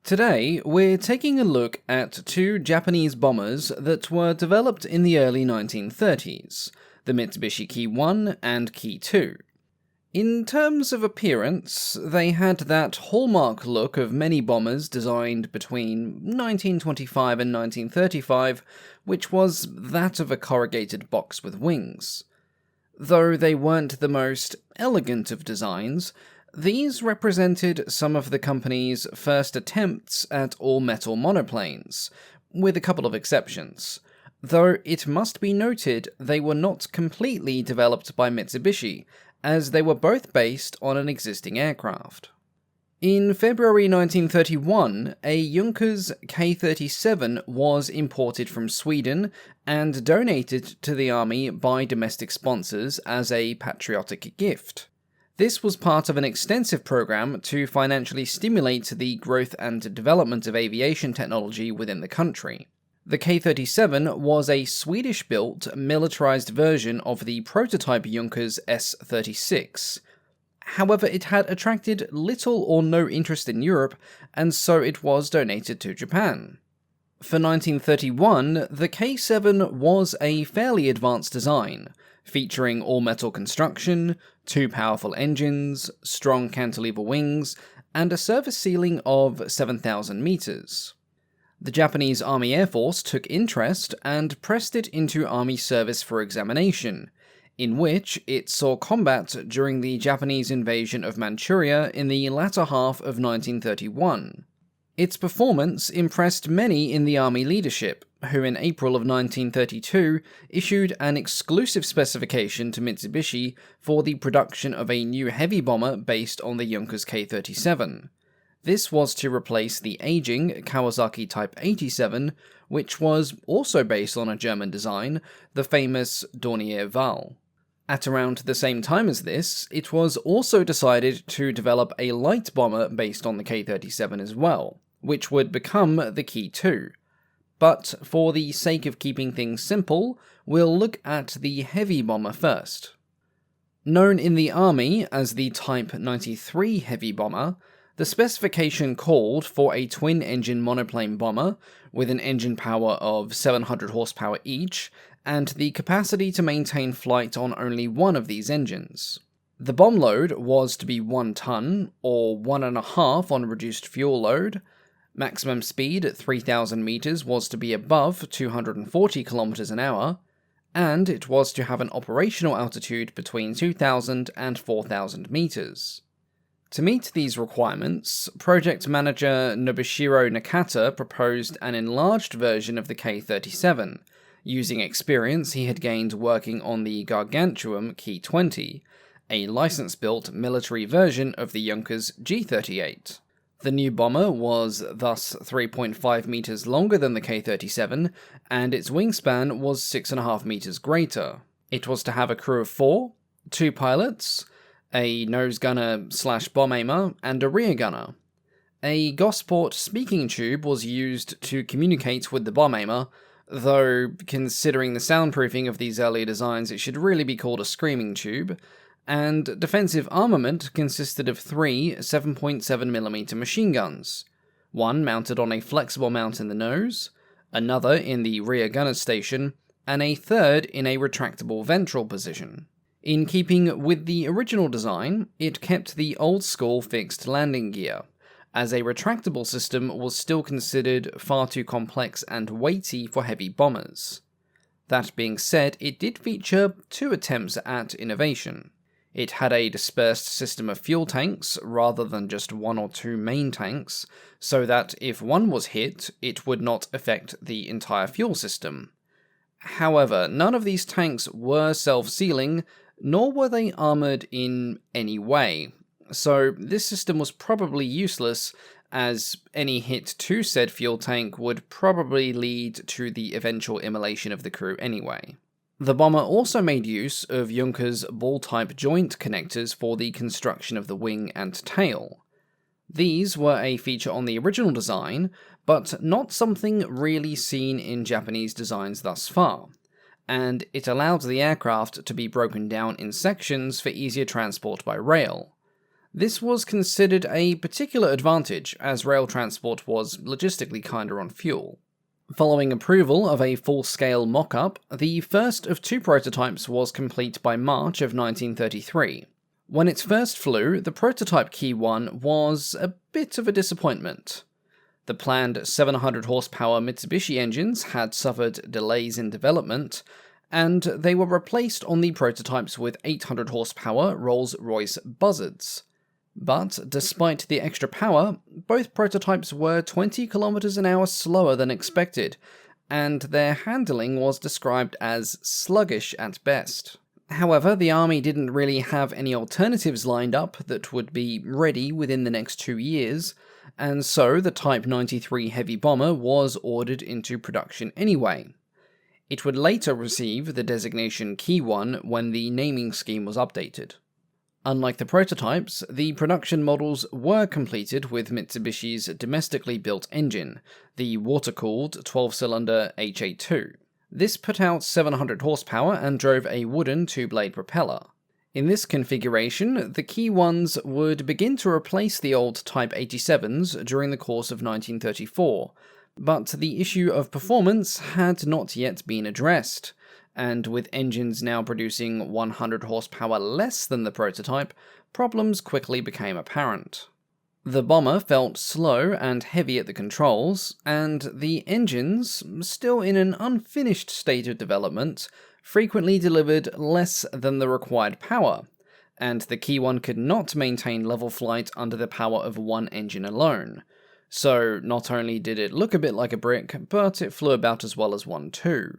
Today, we're taking a look at two Japanese bombers that were developed in the early 1930s, the Mitsubishi Ki-1 and Ki-2. In terms of appearance, they had that hallmark look of many bombers designed between 1925 and 1935, which was that of a corrugated box with wings. Though they weren't the most elegant of designs, these represented some of the company's first attempts at all-metal monoplanes, with a couple of exceptions, though it must be noted they were not completely developed by Mitsubishi, as they were both based on an existing aircraft. In February 1931, a Junkers K-37 was imported from Sweden and donated to the army by domestic sponsors as a patriotic gift. This was part of an extensive program to financially stimulate the growth and development of aviation technology within the country. The K-37 was a Swedish-built, militarized version of the prototype Junkers S-36. However, it had attracted little or no interest in Europe, and so it was donated to Japan. For 1931, the K-7 was a fairly advanced design, featuring all-metal construction, two powerful engines, strong cantilever wings, and a service ceiling of 7,000 meters. The Japanese Army Air Force took interest and pressed it into Army service for examination, in which it saw combat during the Japanese invasion of Manchuria in the latter half of 1931. Its performance impressed many in the Army leadership, who in April of 1932 issued an exclusive specification to Mitsubishi for the production of a new heavy bomber based on the Junkers K-37. This was to replace the aging Kawasaki Type 87, which was also based on a German design, the famous Dornier Val. At around the same time as this, it was also decided to develop a light bomber based on the K-37 as well, which would become the Ki-2. But for the sake of keeping things simple, we'll look at the heavy bomber first. Known in the Army as the Type 93 heavy bomber, the specification called for a twin-engine monoplane bomber with an engine power of 700 horsepower each, and the capacity to maintain flight on only one of these engines. The bomb load was to be 1 ton, or 1.5 on reduced fuel load. Maximum speed at 3,000 meters was to be above 240 kilometers an hour, and it was to have an operational altitude between 2,000 and 4,000 meters. To meet these requirements, project manager Nobushiro Nakata proposed an enlarged version of the K-37, using experience he had gained working on the gargantuan Ki-20, a license-built military version of the Junkers G-38. The new bomber was thus 3.5 meters longer than the K-37, and its wingspan was 6.5 meters greater. It was to have a crew of 4, 2 pilots, a nose gunner/bomb aimer, and a rear gunner. A Gosport speaking tube was used to communicate with the bomb aimer, though considering the soundproofing of these earlier designs it should really be called a screaming tube, and defensive armament consisted of 3 7.7mm machine guns, one mounted on a flexible mount in the nose, another in the rear gunner's station, and a third in a retractable ventral position. In keeping with the original design, it kept the old-school fixed landing gear, as a retractable system was still considered far too complex and weighty for heavy bombers. That being said, it did feature 2 attempts at innovation. It had a dispersed system of fuel tanks rather than just 1 or 2 main tanks, so that if one was hit, it would not affect the entire fuel system. However, none of these tanks were self-sealing, nor were they armoured in any way, so this system was probably useless, as any hit to said fuel tank would probably lead to the eventual immolation of the crew anyway. The bomber also made use of Junkers ball-type joint connectors for the construction of the wing and tail. These were a feature on the original design, but not something really seen in Japanese designs thus far, and it allowed the aircraft to be broken down in sections for easier transport by rail. This was considered a particular advantage, as rail transport was logistically kinder on fuel. Following approval of a full-scale mock-up, the first of 2 prototypes was complete by March of 1933. When it first flew, the prototype Ki-1 was a bit of a disappointment. The planned 700 horsepower Mitsubishi engines had suffered delays in development, and they were replaced on the prototypes with 800 horsepower Rolls-Royce Buzzards. But despite the extra power, both prototypes were 20 km an hour slower than expected, and their handling was described as sluggish at best. However, the Army didn't really have any alternatives lined up that would be ready within the next 2 years, and so the Type 93 heavy bomber was ordered into production anyway. It would later receive the designation Ki-1 when the naming scheme was updated. Unlike the prototypes, the production models were completed with Mitsubishi's domestically built engine, the water-cooled 12-cylinder HA2. This put out 700 horsepower and drove a wooden 2-blade propeller. In this configuration, the Ki-1s would begin to replace the old Type 87s during the course of 1934, but the issue of performance had not yet been addressed, and with engines now producing 100 horsepower less than the prototype, problems quickly became apparent. The bomber felt slow and heavy at the controls, and the engines, still in an unfinished state of development, frequently delivered less than the required power, and the Ki-1 could not maintain level flight under the power of one engine alone. So not only did it look a bit like a brick, but it flew about as well as one too.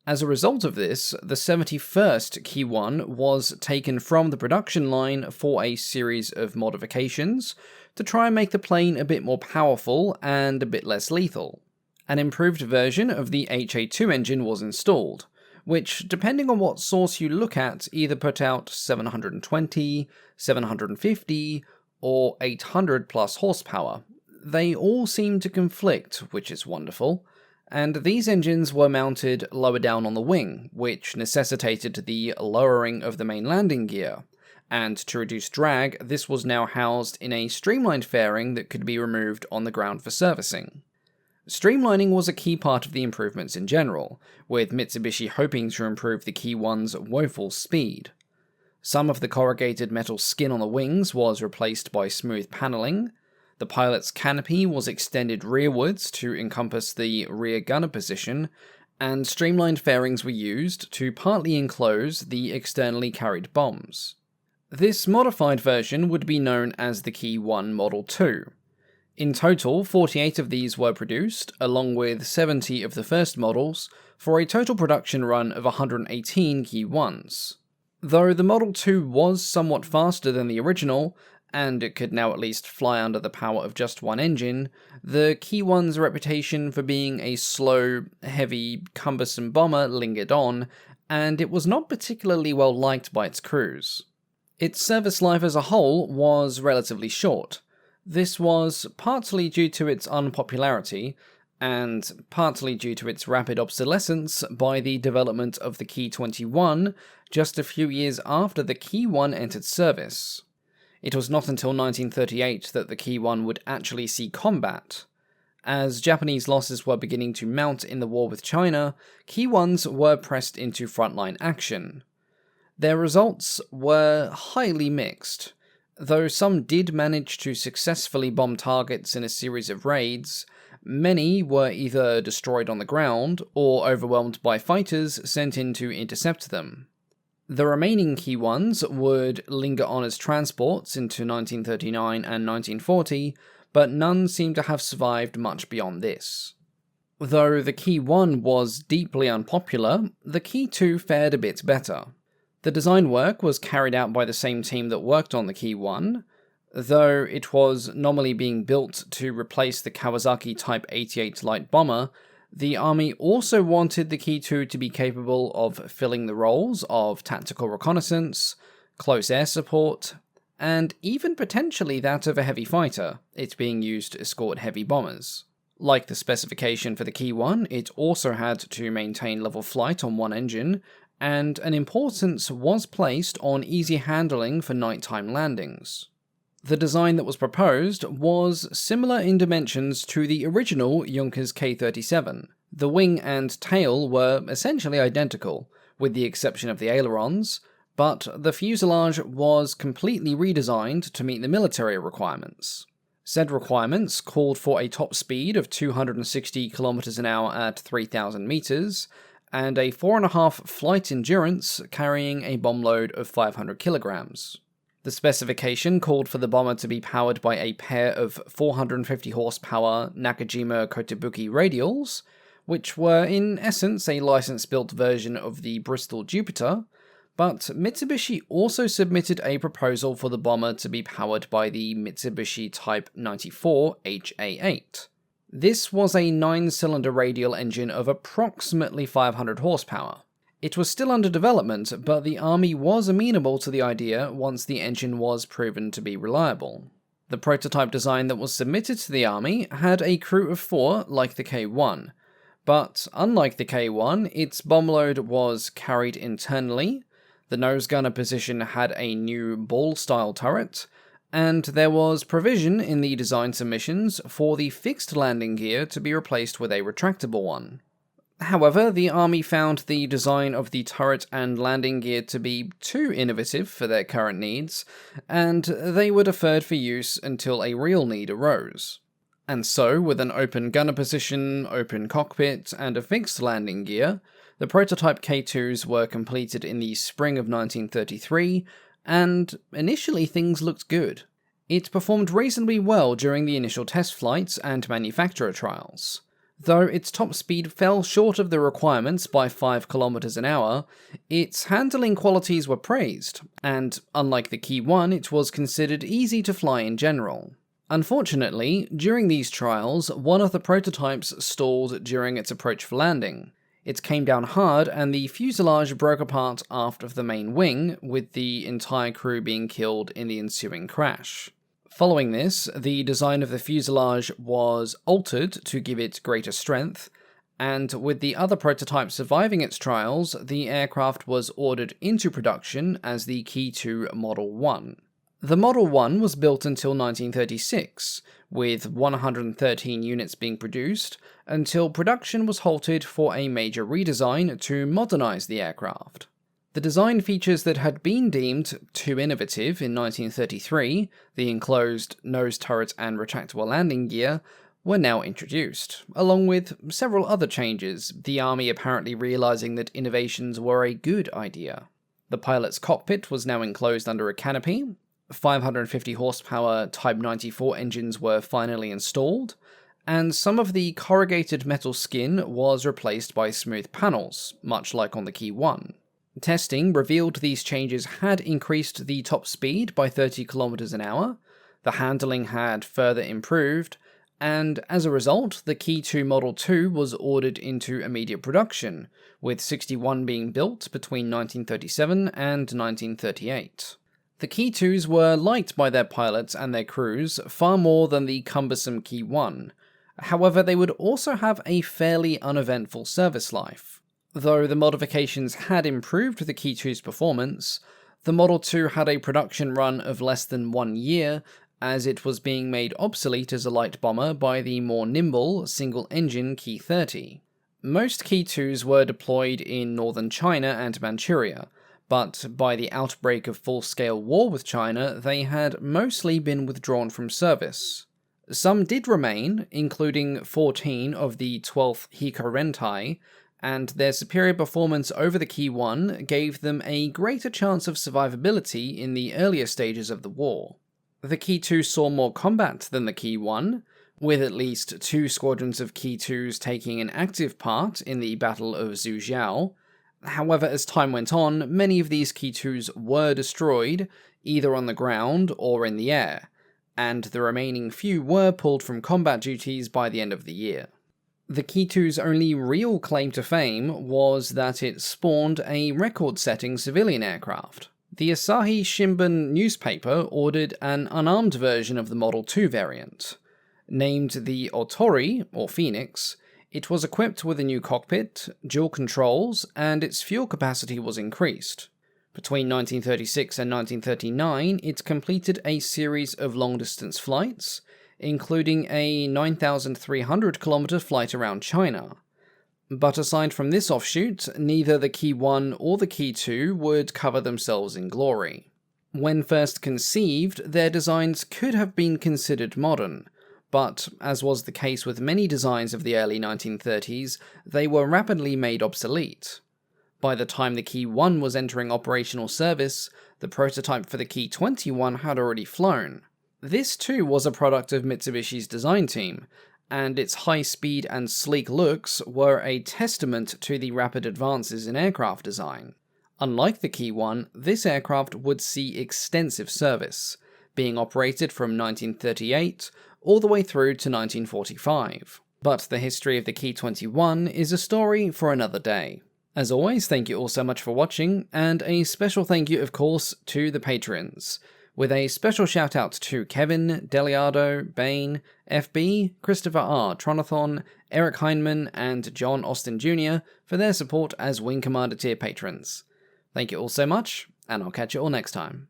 As a result of this, the 71st Ki-1 was taken from the production line for a series of modifications to try and make the plane a bit more powerful and a bit less lethal. An improved version of the HA2 engine was installed, which, depending on what source you look at, either put out 720, 750, or 800 plus horsepower. They all seem to conflict, which is wonderful. And these engines were mounted lower down on the wing, which necessitated the lowering of the main landing gear, and to reduce drag, this was now housed in a streamlined fairing that could be removed on the ground for servicing. Streamlining was a key part of the improvements in general, with Mitsubishi hoping to improve the Ki-1's woeful speed. Some of the corrugated metal skin on the wings was replaced by smooth paneling. The pilot's canopy was extended rearwards to encompass the rear gunner position, and streamlined fairings were used to partly enclose the externally carried bombs. This modified version would be known as the Ki-1 Model 2. In total, 48 of these were produced, along with 70 of the first models, for a total production run of 118 Ki-1s. Though the Model 2 was somewhat faster than the original, and it could now at least fly under the power of just one engine, the Ki-1's reputation for being a slow, heavy, cumbersome bomber lingered on, and it was not particularly well liked by its crews. Its service life as a whole was relatively short. This was partly due to its unpopularity, and partly due to its rapid obsolescence by the development of the Ki-21 just a few years after the Ki-1 entered service. It was not until 1938 that the Ki-1 would actually see combat. As Japanese losses were beginning to mount in the war with China, Ki-1s were pressed into frontline action. Their results were highly mixed. Though some did manage to successfully bomb targets in a series of raids, many were either destroyed on the ground or overwhelmed by fighters sent in to intercept them. The remaining Ki-1s would linger on as transports into 1939 and 1940, but none seem to have survived much beyond this. Though the Ki-1 was deeply unpopular, the Ki-2 fared a bit better. The design work was carried out by the same team that worked on the Ki-1, though it was nominally being built to replace the Kawasaki Type 88 light bomber. The Army also wanted the Ki-2 to be capable of filling the roles of tactical reconnaissance, close air support, and even potentially that of a heavy fighter, it being used to escort heavy bombers. Like the specification for the Ki-1, it also had to maintain level flight on one engine, and an importance was placed on easy handling for nighttime landings. The design that was proposed was similar in dimensions to the original Junkers K-37. The wing and tail were essentially identical, with the exception of the ailerons, but the fuselage was completely redesigned to meet the military requirements. Said requirements called for a top speed of 260 km an hour at 3,000 meters, and a 4.5 flight endurance carrying a bomb load of 500 kilograms. The specification called for the bomber to be powered by a pair of 450 horsepower Nakajima Kotobuki radials, which were in essence a license-built version of the Bristol Jupiter, but Mitsubishi also submitted a proposal for the bomber to be powered by the Mitsubishi Type 94 HA8. This was a 9-cylinder radial engine of approximately 500 horsepower. It was still under development, but the Army was amenable to the idea once the engine was proven to be reliable. The prototype design that was submitted to the Army had a crew of 4 like the K-1, but unlike the K-1, its bomb load was carried internally, the nose gunner position had a new ball-style turret, and there was provision in the design submissions for the fixed landing gear to be replaced with a retractable one. However, the Army found the design of the turret and landing gear to be too innovative for their current needs, and they were deferred for use until a real need arose. And so, with an open gunner position, open cockpit, and a fixed landing gear, the prototype K-2s were completed in the spring of 1933, and initially things looked good. It performed reasonably well during the initial test flights and manufacturer trials. Though its top speed fell short of the requirements by 5 km an hour, its handling qualities were praised, and unlike the Ki-1, it was considered easy to fly in general. Unfortunately, during these trials, one of the prototypes stalled during its approach for landing. It came down hard, and the fuselage broke apart aft of the main wing, with the entire crew being killed in the ensuing crash. Following this, the design of the fuselage was altered to give it greater strength, and with the other prototype surviving its trials, the aircraft was ordered into production as the Ki-2 Model 1. The Model 1 was built until 1936, with 113 units being produced, until production was halted for a major redesign to modernize the aircraft. The design features that had been deemed too innovative in 1933, the enclosed nose turret and retractable landing gear, were now introduced, along with several other changes, the Army apparently realizing that innovations were a good idea. The pilot's cockpit was now enclosed under a canopy, 550 horsepower Type 94 engines were finally installed, and some of the corrugated metal skin was replaced by smooth panels, much like on the Ki-1. Testing revealed these changes had increased the top speed by 30 km an hour, the handling had further improved, and as a result, the Ki-2 Model 2 was ordered into immediate production, with 61 being built between 1937 and 1938. The Ki-2s were liked by their pilots and their crews far more than the cumbersome Ki-1. However, they would also have a fairly uneventful service life. Though the modifications had improved the Ki-2's performance, the Model 2 had a production run of less than 1 year, as it was being made obsolete as a light bomber by the more nimble, single-engine Ki-30. Most Ki-2s were deployed in northern China and Manchuria, but by the outbreak of full-scale war with China, they had mostly been withdrawn from service. Some did remain, including 14 of the 12th Hikorentai, and their superior performance over the Ki-1 gave them a greater chance of survivability in the earlier stages of the war. The Ki-2 saw more combat than the Ki-1, with at least 2 squadrons of Ki-2s taking an active part in the Battle of Zhujiao. However, as time went on, many of these Ki-2s were destroyed, either on the ground or in the air, and the remaining few were pulled from combat duties by the end of the year. The Ki-2's only real claim to fame was that it spawned a record-setting civilian aircraft. The Asahi Shimbun newspaper ordered an unarmed version of the Model 2 variant. Named the Otori, or Phoenix, it was equipped with a new cockpit, dual controls, and its fuel capacity was increased. Between 1936 and 1939, it completed a series of long-distance flights, including a 9,300-kilometer flight around China. But aside from this offshoot, neither the Ki-1 or the Ki-2 would cover themselves in glory. When first conceived, their designs could have been considered modern, but, as was the case with many designs of the early 1930s, they were rapidly made obsolete. By the time the Ki-1 was entering operational service, the prototype for the Ki-21 had already flown. This too was a product of Mitsubishi's design team, and its high speed and sleek looks were a testament to the rapid advances in aircraft design. Unlike the Ki-1, this aircraft would see extensive service, being operated from 1938 all the way through to 1945. But the history of the Ki-21 is a story for another day. As always, thank you all so much for watching, and a special thank you, of course, to the patrons, with a special shout out to Kevin, Deliardo, Bain, FB, Christopher R, Tronathon, Eric Heineman, and John Austin Jr. for their support as Wing Commander tier patrons. Thank you all so much, and I'll catch you all next time.